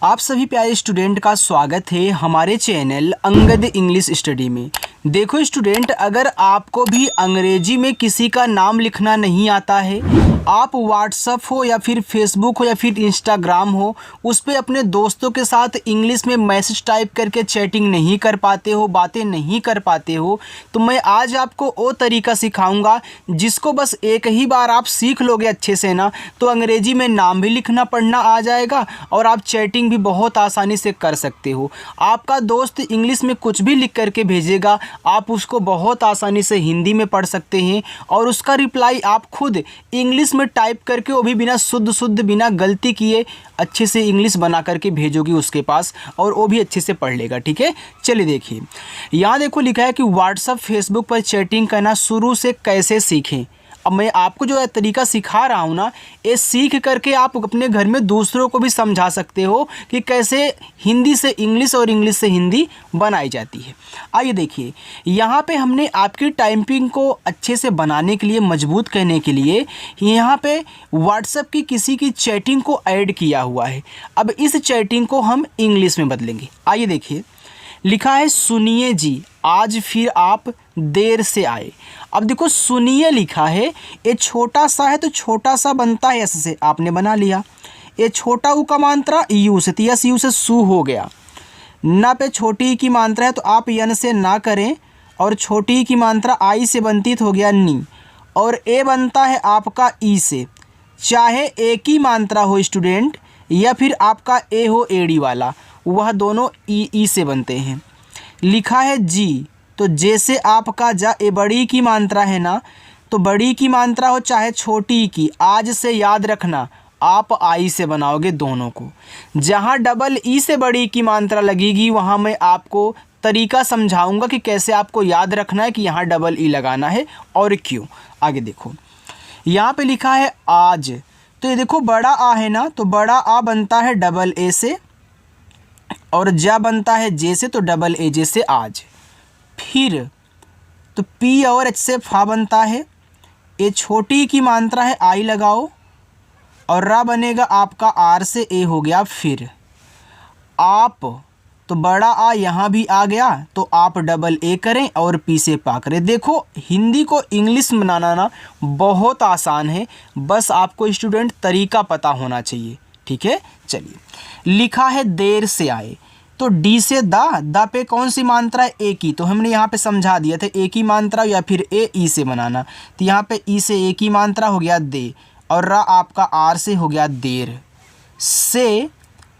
आप सभी प्यारे स्टूडेंट का स्वागत है हमारे चैनल अंगद इंग्लिश स्टडी में। देखो स्टूडेंट, अगर आपको भी अंग्रेजी में किसी का नाम लिखना नहीं आता है, आप व्हाट्सअप हो या फिर फेसबुक हो या फिर इंस्टाग्राम हो, उस पर अपने दोस्तों के साथ इंग्लिश में मैसेज टाइप करके चैटिंग नहीं कर पाते हो, बातें नहीं कर पाते हो, तो मैं आज आपको वो तरीका सिखाऊंगा जिसको बस एक ही बार आप सीख लोगे अच्छे से ना, तो अंग्रेजी में नाम भी लिखना पढ़ना आ जाएगा और आप चैटिंग भी बहुत आसानी से कर सकते हो। आपका दोस्त इंग्लिश में कुछ भी लिख करके भेजेगा, आप उसको बहुत आसानी से हिंदी में पढ़ सकते हैं और उसका रिप्लाई आप खुद इंग्लिश में टाइप करके, वो भी बिना शुद्ध बिना गलती किए अच्छे से इंग्लिश बना करके भेजोगी उसके पास और वो भी अच्छे से पढ़ लेगा। ठीक है, चलिए देखिए, यहाँ देखो लिखा है कि व्हाट्सअप फेसबुक पर चैटिंग करना शुरू से कैसे सीखें। अब मैं आपको जो है तरीका सिखा रहा हूँ ना, ये सीख करके आप अपने घर में दूसरों को भी समझा सकते हो कि कैसे हिंदी से इंग्लिश और इंग्लिश से हिंदी बनाई जाती है। आइए देखिए, यहाँ पे हमने आपकी टाइपिंग को अच्छे से बनाने के लिए, मजबूत करने के लिए यहाँ पे व्हाट्सएप की किसी की चैटिंग को ऐड किया हुआ है। अब इस चैटिंग को हम इंग्लिश में बदलेंगे। आइए देखिए, लिखा है सुनिए जी, आज फिर आप देर से आए। अब देखो सुनिए लिखा है, ये छोटा सा है तो छोटा सा बनता है एस से, आपने बना लिया। ये छोटा ऊ का मात्रा यू से, यस यू से सू हो गया। ना पे छोटी की मात्रा है तो आप यन से ना करें, और छोटी की मात्रा आई से बनती तो हो गया नी, और ए बनता है आपका ई से। चाहे एक ही मात्रा हो स्टूडेंट या फिर आपका ए हो एडी वाला, वह दोनों ई से बनते हैं। लिखा है जी, तो जैसे आपका जा ए बड़ी की मात्रा है ना, तो बड़ी की मात्रा हो चाहे छोटी की, आज से याद रखना आप आई से बनाओगे दोनों को। जहाँ डबल ई से बड़ी की मात्रा लगेगी वहाँ मैं आपको तरीका समझाऊंगा कि कैसे आपको याद रखना है कि यहाँ डबल ई लगाना है और क्यों। आगे देखो, यहाँ पे लिखा है आज, तो ये देखो बड़ा आ है ना, तो बड़ा आ बनता है डबल ए से, और जा बनता है जे से, तो डबल ए जे से आज। फिर तो पी और एच से फा बनता है, ए छोटी की मात्रा है आई लगाओ, और रा बनेगा आपका आर से ए हो गया। फिर आप, तो बड़ा आ यहाँ भी आ गया, तो आप डबल ए करें और पी से पा करें। देखो हिंदी को इंग्लिश बनाना ना बहुत आसान है, बस आपको स्टूडेंट तरीका पता होना चाहिए। ठीक है, चलिए, लिखा है देर से आए, तो डी से दा पे कौन सी मात्रा है, ए की, तो हमने यहाँ पे समझा दिया था ए की मात्रा या फिर ए ई से बनाना, तो यहाँ पे ई से ए की मात्रा हो गया दे, और रा आपका आर से हो गया देर। से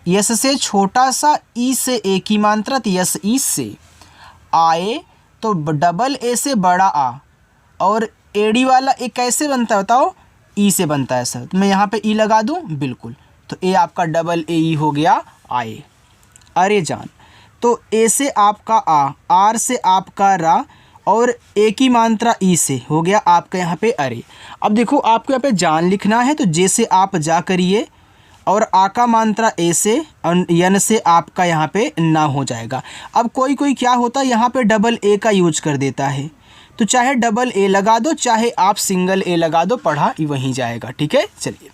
यस से छोटा सा ई से ए की मात्रा, तो यस ई से। आए तो डबल ए से बड़ा आ, और एडी वाला ए कैसे बनता है बताओ, ई से बनता है सर, तो मैं यहाँ पे ई लगा दूँ, बिल्कुल, तो ए आपका डबल ए ई हो गया आए। अरे जान, तो ए से आपका आ, आर से आपका रा, और ए की मात्रा ई से हो गया आपका यहाँ पे अरे। अब देखो आपको यहाँ पे जान लिखना है, तो जैसे आप जा करिए, और आ का मात्रा ए से, यन से आपका यहाँ पे ना हो जाएगा। अब कोई क्या होता है यहाँ पे डबल ए का यूज कर देता है, तो चाहे डबल ए लगा दो चाहे आप सिंगल ए लगा दो, पढ़ा वहीं जाएगा। ठीक है, चलिए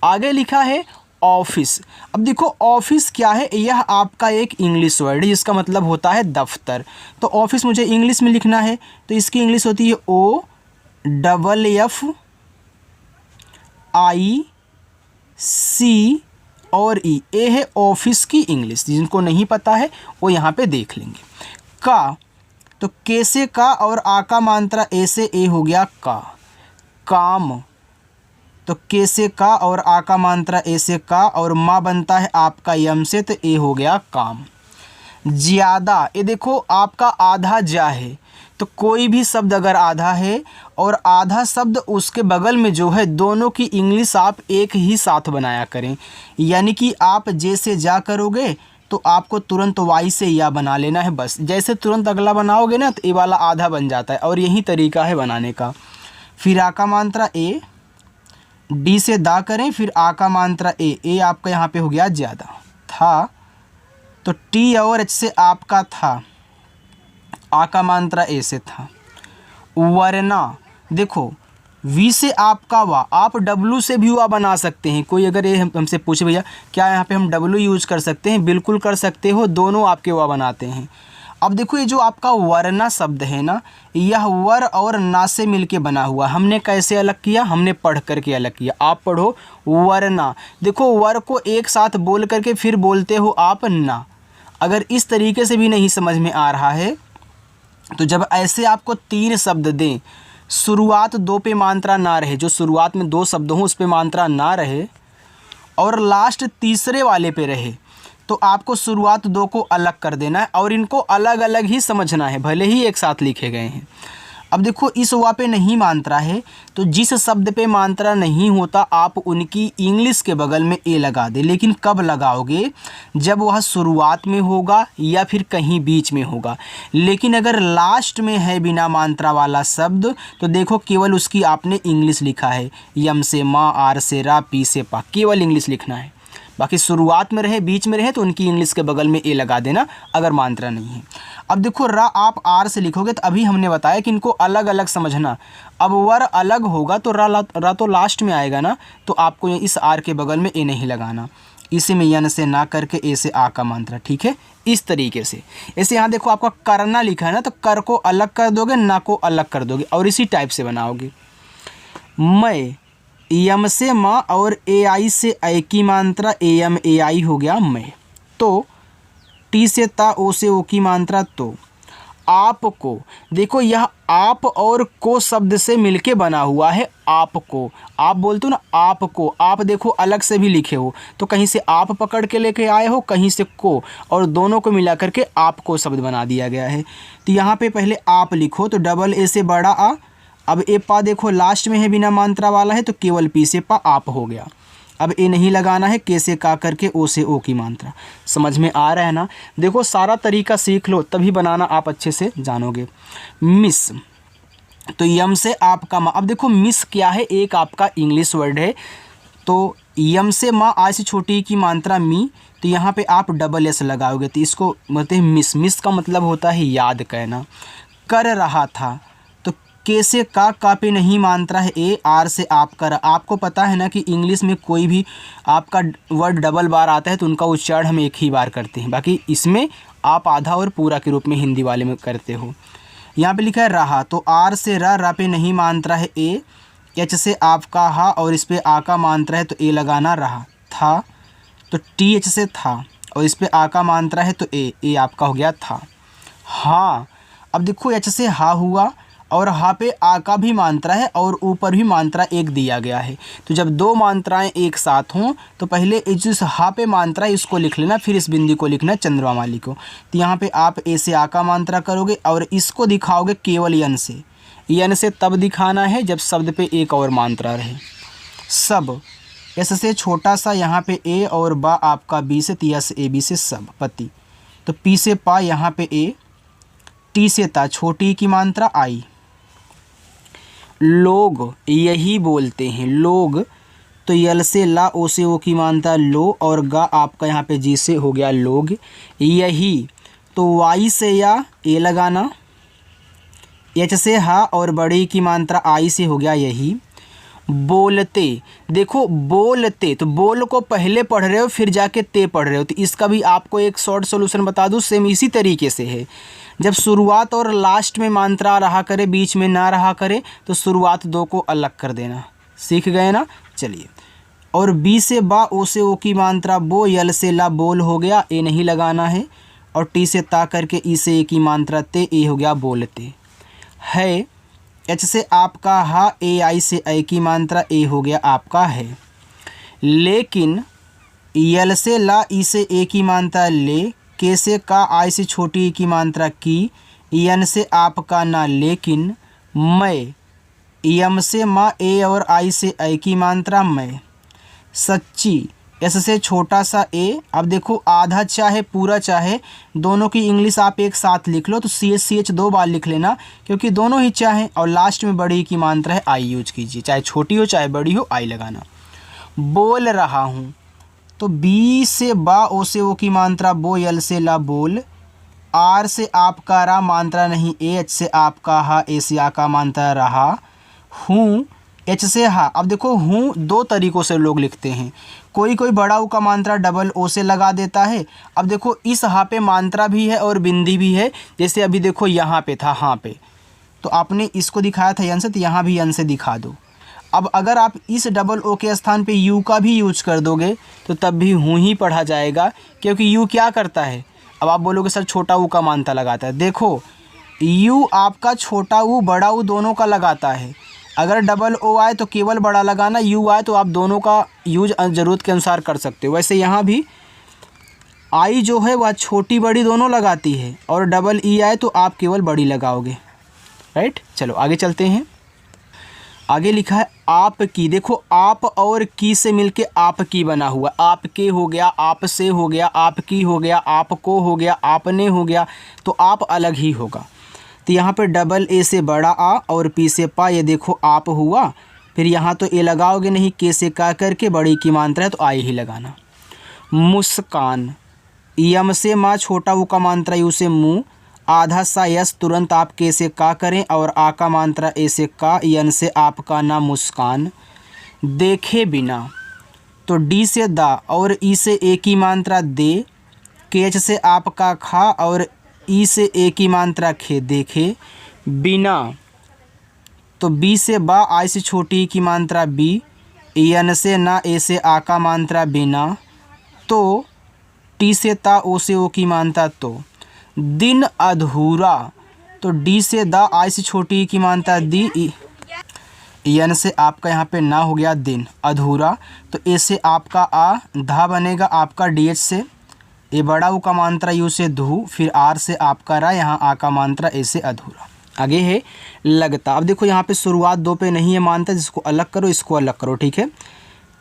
आगे लिखा है ऑफिस। अब देखो ऑफिस क्या है, यह आपका एक इंग्लिश वर्ड है जिसका मतलब होता है दफ्तर। तो ऑफिस मुझे इंग्लिश में लिखना है, तो इसकी इंग्लिश होती है ओ डबल एफ आई सी और ई। ए है ऑफिस की इंग्लिश, जिनको नहीं पता है वो यहाँ पे देख लेंगे। का, तो के से का और आ का मात्रा ए से ए हो गया का। काम, तो के से का और आ का मात्रा ए से का, और मा बनता है आपका यम से, तो ए हो गया काम। ज़्यादा, ये देखो आपका आधा जा है, तो कोई भी शब्द अगर आधा है और आधा शब्द उसके बगल में जो है, दोनों की इंग्लिश आप एक ही साथ बनाया करें। यानी कि आप जैसे जा करोगे तो आपको तुरंत वाई से या बना लेना है, बस जैसे तुरंत अगला बनाओगे ना तो ए वाला आधा बन जाता है, और यही तरीका है बनाने का। फिर आ का मात्रा ए, डी से दा करें, फिर आ का मात्रा ए आपका यहाँ पे हो गया ज़्यादा। था, तो टी और एच से आपका था, आ का मात्रा ए से था। वरना, देखो वी से आपका वा, आप डब्लू से भी वा बना सकते हैं। कोई अगर ये हमसे पूछे भैया क्या यहाँ पे हम डब्लू यूज कर सकते हैं, बिल्कुल कर सकते हो, दोनों आपके वा बनाते हैं। अब देखो ये जो आपका वरना शब्द है ना, यह वर और ना से मिलके बना हुआ। हमने कैसे अलग किया, हमने पढ़ करके अलग किया। आप पढ़ो वरना, देखो वर को एक साथ बोल करके फिर बोलते हो आप ना। अगर इस तरीके से भी नहीं समझ में आ रहा है तो जब ऐसे आपको 3 शब्द दें, शुरुआत 2 पे मात्रा ना रहे, जो शुरुआत में 2 शब्द हों उस पे मात्रा ना रहे और लास्ट तीसरे वाले पे रहे, तो आपको शुरुआत 2 को अलग कर देना है और इनको अलग अलग ही समझना है, भले ही एक साथ लिखे गए हैं। अब देखो इस वा पे नहीं मात्रा है, तो जिस शब्द पे मात्रा नहीं होता आप उनकी इंग्लिश के बगल में ए लगा दे। लेकिन कब लगाओगे, जब वह शुरुआत में होगा या फिर कहीं बीच में होगा। लेकिन अगर लास्ट में है बिना मात्रा वाला शब्द, तो देखो केवल उसकी आपने इंग्लिश लिखा है, यम से माँ, आर से रा, पी से पा, केवल इंग्लिश लिखना है। बाकी शुरुआत में रहे, बीच में रहे तो उनकी इंग्लिश के बगल में ए लगा देना अगर मात्रा नहीं है। अब देखो रा आप आर से लिखोगे तो अभी हमने बताया कि इनको अलग अलग समझना। अब वर अलग होगा तो रा तो लास्ट में आएगा ना, तो आपको इस आर के बगल में ए नहीं लगाना। इसी में यन से ना करके ए से आ का मात्रा, ठीक है, इस तरीके से। ऐसे यहाँ देखो आपका करना लिखा है ना, तो कर को अलग कर दोगे, ना को अलग कर दोगे और इसी टाइप से बनाओगे। मैं, यम से माँ और ए आई से ऐ की मात्रा ए एम ए आई हो गया मैं। तो टी से ता, ओ से ओ की मात्रा तो। आपको, देखो यह आप और को शब्द से मिलके बना हुआ है। आपको, आप बोलते हो ना आपको, आप देखो अलग से भी लिखे हो, तो कहीं से आप पकड़ के लेके आए हो, कहीं से को, और दोनों को मिला करके आपको शब्द बना दिया गया है। तो यहाँ पे पहले आप लिखो तो डबल ए से बड़ा आ। अब ए पा देखो लास्ट में है, बिना मात्रा वाला है, तो केवल पी से पा आप हो गया। अब ए नहीं लगाना है, के से का करके ओ से ओ की मात्रा। समझ में आ रहा है ना। देखो सारा तरीका सीख लो तभी बनाना आप अच्छे से जानोगे। मिस, तो यम से आपका माँ। अब देखो मिस क्या है, एक आपका इंग्लिश वर्ड है। तो यम से माँ, आ से छोटी की मात्रा मी, तो यहाँ पे आप डबल एस लगाओगे तो इसको बोलते हैं मिस। मिस का मतलब होता है याद करना। कर रहा था, के से का पे नहीं मात्रा है ए, आर से आप कर। आपको पता है ना कि इंग्लिश में कोई भी आपका वर्ड डबल बार आता है तो उनका उच्चारण हम एक ही बार करते हैं, बाकी इसमें आप आधा और पूरा के रूप में हिंदी वाले में करते हो। यहाँ पे लिखा है रहा, तो आर से रा पे नहीं मात्रा है ए, एच से आपका हा और इस पर आ का मात्रा है तो ए लगाना। रहा था, तो टी एच से था और इस पर आ का मात्रा है तो ए आपका हो गया था। हाँ, अब देखो एच से हा हुआ और हा पे आ का भी मात्रा है और ऊपर भी मात्रा एक दिया गया है। तो जब 2 मात्राएं एक साथ हों तो पहले जिस हा पे मात्रा है इसको लिख लेना, फिर इस बिंदी को लिखना चंद्रमा वाली को। तो यहाँ पे आप ए से आ का मात्रा करोगे और इसको दिखाओगे केवल यन से। यन से तब दिखाना है जब शब्द पे एक और मात्रा रहे। सब, एस से छोटा सा यहाँ पे ए और बा आपका बी से, तिया से ए बी से सब, पति। तो पी से पा यहाँ पे ए, टी से ता छोटी की मात्रा आई। लोग, यही बोलते हैं लोग, तो यल से ला, ओ से ओ की मात्रा लो और गा आपका यहाँ पे जी से हो गया लोग। यही, तो वाई से या ए लगाना, एच से हा और बड़ी की मात्रा आई से हो गया यही। बोलते, देखो बोलते, तो बोल को पहले पढ़ रहे हो फिर जाके ते पढ़ रहे हो, तो इसका भी आपको एक शॉर्ट सॉल्यूशन बता दूं, सेम इसी तरीके से है। जब शुरुआत और लास्ट में मात्रा रहा करे, बीच में ना रहा करे, तो शुरुआत 2 को अलग कर देना। सीख गए ना। चलिए, और बी से बा, ओ से ओ की मात्रा बो, यल से ला बोल हो गया, ए नहीं लगाना है, और टी से ता करके ई से ए की मात्रा ते, ए हो गया बोलते। है, एच से आपका हा, ए आई से ऐ की मात्रा ए हो गया आपका है। लेकिन, यल से ला, ई से ए की मात्रा ले, के से का, आई से छोटी की मात्रा की, यन से आपका ना लेकिन। मैं, यम से माँ, ए और आई से ऐ की मात्रा मैं। सच्ची, एस से छोटा सा ए। अब देखो आधा चाहे पूरा चाहे दोनों की इंग्लिश आप एक साथ लिख लो, तो सी एच 2 बार लिख लेना क्योंकि दोनों ही चाहे, और लास्ट में बड़ी की मात्रा है आई यूज कीजिए, चाहे छोटी हो चाहे बड़ी हो आई लगाना। बोल रहा हूँ, तो बी से बा, ओ से ओ की मात्रा बो, यल से ला बोल। आर से आपका रा मात्रा नहीं ए, एच से आपका हा, ए से आ का मात्रा रहा। हूँ, एच से हा। अब देखो हूँ दो तरीक़ों से लोग लिखते हैं, कोई कोई बड़ा ऊ का मात्रा डबल ओ से लगा देता है। अब देखो इस हा पे मात्रा भी है और बिंदी भी है, जैसे अभी देखो यहाँ पे था हाँ पे, तो आपने इसको दिखाया था यन से, तो यहाँ भी यन से दिखा दो। अब अगर आप इस डबल ओ के स्थान पे यू का भी यूज कर दोगे तो तब भी हूँ ही पढ़ा जाएगा, क्योंकि यू क्या करता है। अब आप बोलोगे सर छोटा ऊ का मात्रा लगाता है, देखो यू आपका छोटा ऊ बड़ा ऊ दोनों का लगाता है। अगर डबल ओ आए तो केवल बड़ा लगाना, यू आए तो आप दोनों का यूज ज़रूरत के अनुसार कर सकते हो। वैसे यहाँ भी आई जो है वह छोटी बड़ी दोनों लगाती है, और डबल ई आए तो आप केवल बड़ी लगाओगे, राइट। चलो आगे चलते हैं। आगे लिखा है आप की। देखो आप और की से मिलके आप की बना हुआ, आपके हो गया, आप से हो गया, आपकी हो गया, आपको हो गया, आपने हो गया, तो आप अलग ही होगा। तो यहाँ पे डबल ए से बड़ा आ और पी से पा, ये देखो आप हुआ। फिर यहाँ तो ए लगाओगे नहीं, के से का करके बड़ी की मात्रा है तो आई ही लगाना। मुस्कान, यम से माँ छोटा ऊ का मात्रा यू से मुँह, आधा सा यस तुरंत आप के से का करें और आ का मात्रा ए से का, यन से आपका ना मुस्कान। देखे बिना, तो डी से दा और ई से ए की मात्रा दे, केच से आपका खा और ई से ए की मात्रा खे, देखे बिना, तो बी से बा आई से छोटी की मात्रा बी, यन से ना ए से आ का मात्रा बिना, तो टी से ता ओ से ओ की मात्रा तो। दिन अधूरा, तो डी से दा आई से छोटी की मात्रा दी, यन से आपका यहाँ पे ना हो गया दिन अधूरा, तो ए से आपका आ, धा बनेगा आपका डी एच से, ए बड़ा ऊ का मात्रा यू से धू, फिर आर से आपका रा, यहाँ आ का मात्रा ए से अधूरा। आगे है लगता। अब देखो यहाँ पे शुरुआत दो पे नहीं है मात्रा, जिसको अलग करो इसको अलग करो, ठीक है।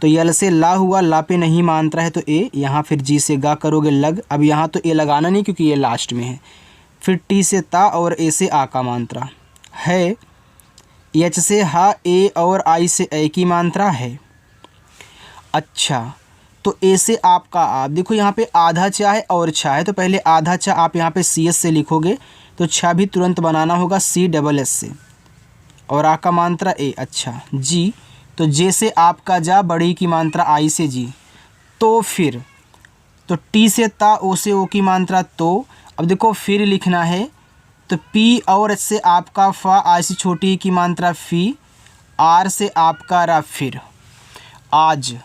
तो यल से ला हुआ, ला पे नहीं मात्रा है तो ए, यहाँ फिर जी से गा करोगे लग। अब यहाँ तो ए लगाना नहीं क्योंकि ये लास्ट में है। फिर टी से ता और ए से आ का मात्रा है, एच से हा, ए और आई से ए की मात्रा है। अच्छा, तो ए से आपका आप देखो यहाँ पे आधा चा है और छा है, तो पहले आधा चा आप यहाँ पे सी एस से लिखोगे, तो छा भी तुरंत बनाना होगा सी डबल एस से, और आ का मात्रा ए। अच्छा जी, तो जे से आपका जा, बड़ी की मात्रा आई से जी, तो फिर तो टी से ता ओ से ओ की मात्रा तो। अब देखो फिर लिखना है, तो पी और एच से आपका फा, आई से छोटी की मात्रा फी, आर से आपका रा फिर। आज,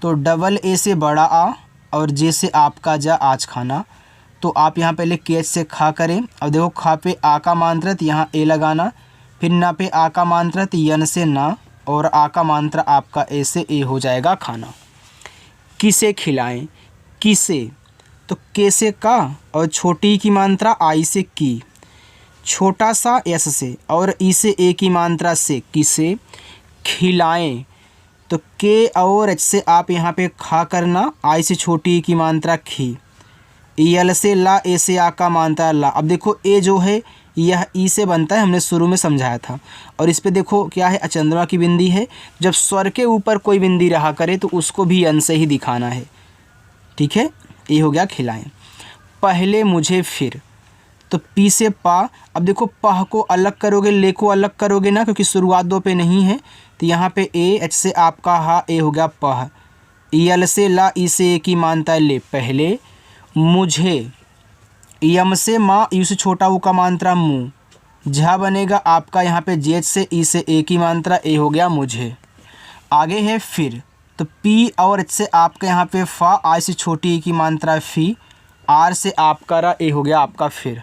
तो डबल ए से बड़ा आ और जे से आपका जा आज खाना, तो आप यहाँ पहले के से खा करें। अब देखो खा पे आ का मात्रा, तो यहाँ ए लगाना, फिर ना पे आ का मात्रा, तो यन से ना और आ का मात्रा आपका ए से ए हो जाएगा खाना। किसे खिलाएं, किसे, तो के से का और छोटी की मात्रा आई से की, छोटा सा एस से और ई से ए की मात्रा से किसे खिलाएं, तो के और एच से आप यहाँ पे खा करना, आई से छोटी की मात्रा खी, यल से ला, ए से आ का मात्रा ला। अब देखो ए जो है यह ई से बनता है, हमने शुरू में समझाया था। और इस पे देखो क्या है, अचंद्रमा की बिंदी है। जब स्वर के ऊपर कोई बिंदी रहा करे तो उसको भी यन से ही दिखाना है, ठीक है। ये हो गया खिलाएं। पहले मुझे फिर, तो पी से पा। अब देखो पह को अलग करोगे, ले को अलग करोगे ना, क्योंकि शुरुआत दो पे नहीं है, तो यहाँ पे ए, एच से आपका हा, ए हो गया पह, यल से ला, ई से ए की मानता है ले पहले। मुझे, यम से माँ, यू से छोटा ऊ का मात्रा मुँह, झा बनेगा आपका यहाँ पे जेच से, ई से ए की मात्रा ए हो गया मुझे। आगे है फिर, तो पी और एच से आपका यहाँ पे फा, आई से छोटी ई की मात्रा फी, आर से आपका रा, ए हो गया आपका फिर।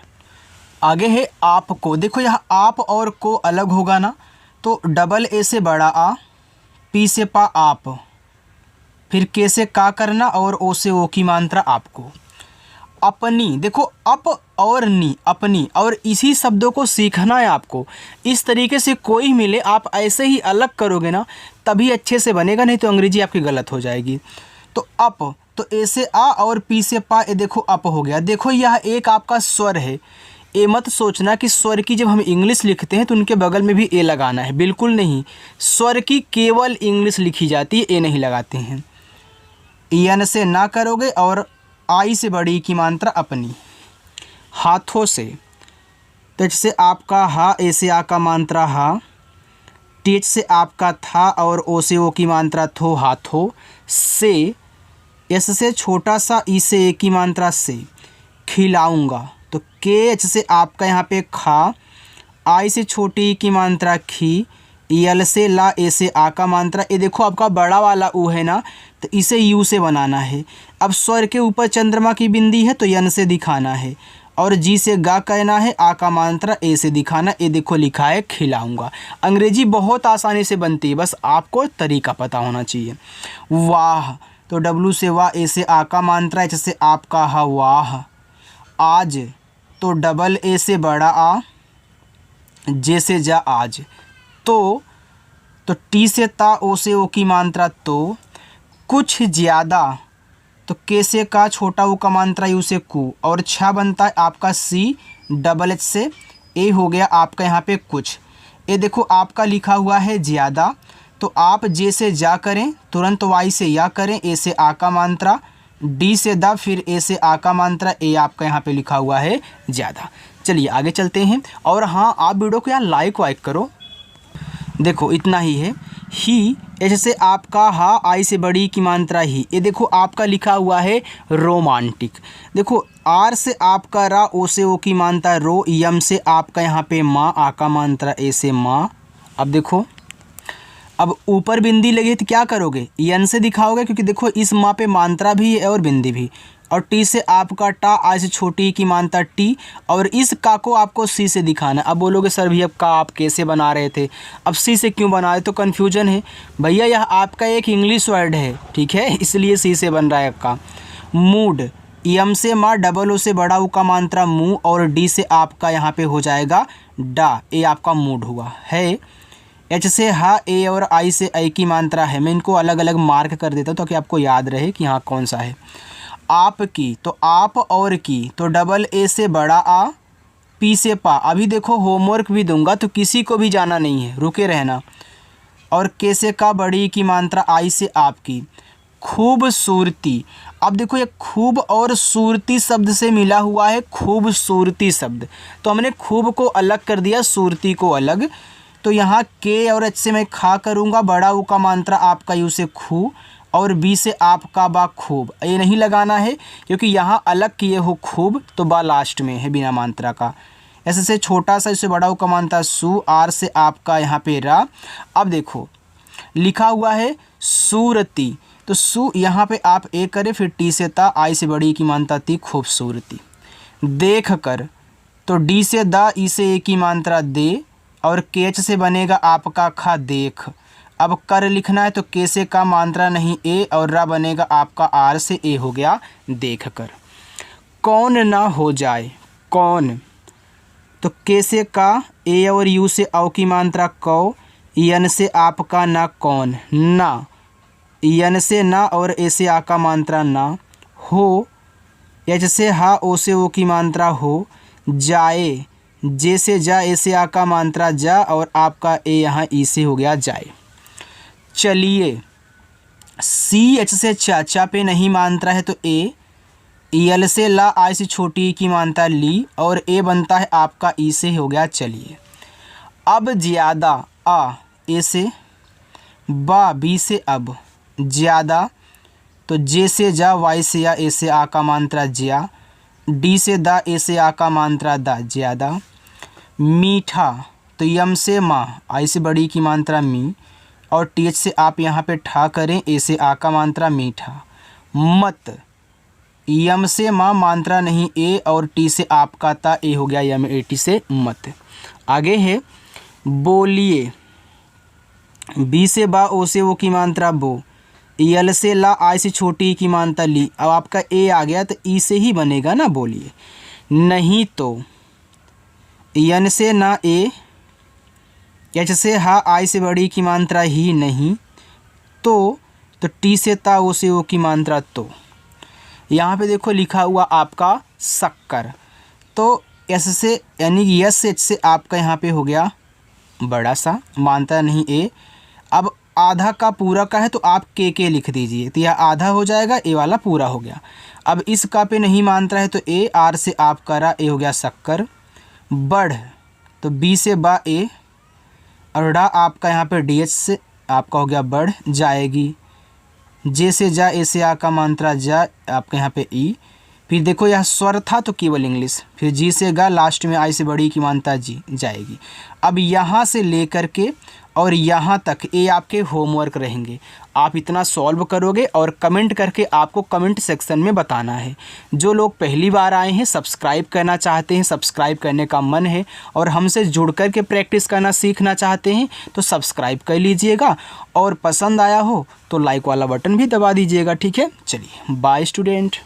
आगे है आपको। देखो यहाँ आप और को अलग होगा ना, तो डबल ए से बड़ा आ, पी से पा आप, फिर के से का करना और ओ से ओ की मात्रा आपको। अपनी, देखो अप और नी, अपनी, और इसी शब्दों को सीखना है आपको। इस तरीके से कोई मिले आप ऐसे ही अलग करोगे ना तभी अच्छे से बनेगा, नहीं तो अंग्रेजी आपकी गलत हो जाएगी। तो अप, तो ए से आ और पी से पा, ए देखो अप हो गया। देखो यह एक आपका स्वर है, ए मत सोचना कि स्वर की जब हम इंग्लिश लिखते हैं तो उनके बगल में भी ए लगाना है, बिल्कुल नहीं। स्वर की केवल इंग्लिश लिखी जाती है, ए नहीं लगाते हैं। यन से ना करोगे और आई से बड़ी की मात्रा अपनी। हाथों से, तो जैसे आपका हा, ए से आ का मात्रा हा, टीच से आपका था और ओ से ओ की मात्रा थो हाथों। से एस से छोटा सा ई से ए की मात्रा से खिलाऊंगा। तो के एच से आपका यहाँ पे खा, आई से छोटी ई की मात्रा खी, यल से ला, ए से आ का मात्रा। ये देखो आपका बड़ा वाला ऊ है ना, तो इसे यू से बनाना है। अब स्वर के ऊपर चंद्रमा की बिंदी है तो यन से दिखाना है, और जी से गा कहना है, आ का मात्रा ए से दिखाना। ये देखो लिखा है खिलाऊंगा। अंग्रेजी बहुत आसानी से बनती है, बस आपको तरीका पता होना चाहिए। वाह, तो डब्लू से वाह, ए से आ का मात्रा, एच से आपका हा वाह। आज, तो डबल ए से बड़ा आ, जे से जा आज। तो टी से ता, ओ से ओ की मात्रा तो। कुछ ज़्यादा, तो के से का, छोटा ऊ का मात्रा यू से कू, और छा बनता है आपका सी डबल एच से। ए हो गया आपका यहाँ पे कुछ। ये देखो आपका लिखा हुआ है ज़्यादा, तो आप जे से जा करें, तुरंत वाई से या करें, ए से आ का मात्रा, डी से दा, फिर ए से आ का मात्रा, ए आपका यहाँ पे लिखा हुआ है ज़्यादा। चलिए आगे चलते हैं। और हाँ, आप वीडियो को यार लाइक वाइक करो। देखो इतना ही है। ही, एच से आपका हा, आई से बड़ी की मात्रा ही। ये देखो आपका लिखा हुआ है रोमांटिक। देखो आर से आपका रा, ओ से ओ की मात्रा रो, यम से आपका यहाँ पे माँ, आ का मात्रा ए से माँ। अब देखो, अब ऊपर बिंदी लगी तो क्या करोगे, यन से दिखाओगे, क्योंकि देखो इस माँ पे मात्रा भी है और बिंदी भी। और टी से आपका टा, आई से छोटी की मात्रा टी, और इस का को आपको सी से दिखाना। अब बोलोगे सर भैया का आप कैसे बना रहे थे, अब सी से क्यों बना रहे, तो कन्फ्यूजन है भैया। यह आपका एक इंग्लिश वर्ड है, ठीक है, इसलिए सी से बन रहा है का। मूड, यम से माँ, डबल ओ से बड़ा ऊ का मात्रा मुँह, और डी से आपका यहाँ पे हो जाएगा डा, ए आपका मूड हुआ है। एच से हा, ए और आई से आई की मात्रा है। मैं इनको अलग अलग मार्क कर देता हूँ ताकि आपको याद रहे कि हाँ कौन सा है। आप की, तो आप और की, तो डबल ए से बड़ा आ, पी से पा। अभी देखो होमवर्क भी दूंगा तो किसी को भी जाना नहीं है, रुके रहना। और के से का, बड़ी की मात्रा, आई से आपकी। खूबसूरती, अब देखो ये खूब और सूरती शब्द से मिला हुआ है, खूबसूरती शब्द, तो हमने खूब को अलग कर दिया, सूरती को अलग। तो यहाँ के और एच से मैं खा करूँगा, बड़ा ऊ का मात्रा आपका यू से खू, और बी से आपका बा खूब। ये नहीं लगाना है क्योंकि यहाँ अलग किए हो खूब, तो बा लास्ट में है बिना मात्रा का। ऐसे से छोटा सा, इससे बड़ा ऊ का मात्रा सू, आर से आपका यहाँ पे रा। अब देखो लिखा हुआ है सूरती, तो सू यहाँ पे आप ए करें, फिर टी से ता, आई से बड़ी की मात्रा ती, खूबसूरती। देख कर, तो डी से दा, ई से ए की मात्रा दे, और केच से बनेगा आपका खा देख। अब कर लिखना है तो के से का मात्रा नहीं ए, और रा बनेगा आपका आर से, ए हो गया देख कर। कौन ना हो जाए, कौन, तो के से का, ए और यू से औ की मात्रा कौ, यन से आपका ना कौन, ना, यन से ना और ए से आ का मात्रा ना। हो, एच से हा, ओ से ओ की मात्रा हो। जाए, जे से जा, ए से आ का मात्रा जा, और आपका ए यहाँ ई से हो गया जाए। चलिए, सी एच से चाचा पे नहीं मात्रा है तो ए, यल से ला, आई से छोटी की मात्रा ली, और ए बनता है आपका ई से हो गया चलिए। अब ज़्यादा, आ, ए से बा, बी से अब, ज़्यादा, तो जे से जा, वाई से या, ए से आ का मात्रा ज्या, डी से दा, ए से आ का मात्रा दा, ज़्यादा। मीठा, तो यम से माँ, आई से बड़ी की मात्रा मी, और टी एच से आप यहाँ पे ठा करें, ए से आ का मात्रा मीठा। मत, यम से माँ, मात्रा नहीं ए, और टी से आपका ता, ए हो गया यम ए टी से मत। आगे है बोलिए, बी से बा, ओ से ओ की मात्रा बो, यल से ला, आई से छोटी की मात्रा ली। अब आपका ए आ गया तो ई से ही बनेगा ना बोलिए। नहीं तो, यन से ना ए, एच से हा, आई से बड़ी की मात्रा ही नहीं। तो टी से ता, ओ से ओ की मात्रा तो। यहाँ पे देखो लिखा हुआ आपका शक्कर, तो एस से यानी यस एच से आपका यहाँ पे हो गया बड़ा सा, मात्रा नहीं ए। अब आधा का पूरा का है तो आप के लिख दीजिए, तो यह आधा हो जाएगा, ए वाला पूरा हो गया। अब इस का पे नहीं मात्रा है तो ए, आर से आपका रा, ए हो गया शक्कर। बढ़, तो बी से बा ए, और डा आपका यहाँ पे डी एच से आपका हो गया बढ़ जाएगी। जे से जा, ए से आ का मात्रा जा, आपके यहाँ पे ई। फिर देखो यह स्वर था तो केवल इंग्लिश। फिर जी से गा, लास्ट में आई से बड़ी की मात्रा जी जाएगी। अब यहाँ से लेकर के और यहाँ तक ये आपके होमवर्क रहेंगे। आप इतना सॉल्व करोगे और कमेंट करके आपको कमेंट सेक्शन में बताना है। जो लोग पहली बार आए हैं, सब्सक्राइब करना चाहते हैं, सब्सक्राइब करने का मन है और हमसे जुड़ कर के प्रैक्टिस करना सीखना चाहते हैं तो सब्सक्राइब कर लीजिएगा। और पसंद आया हो तो लाइक वाला बटन भी दबा दीजिएगा। ठीक है, चलिए बाय स्टूडेंट।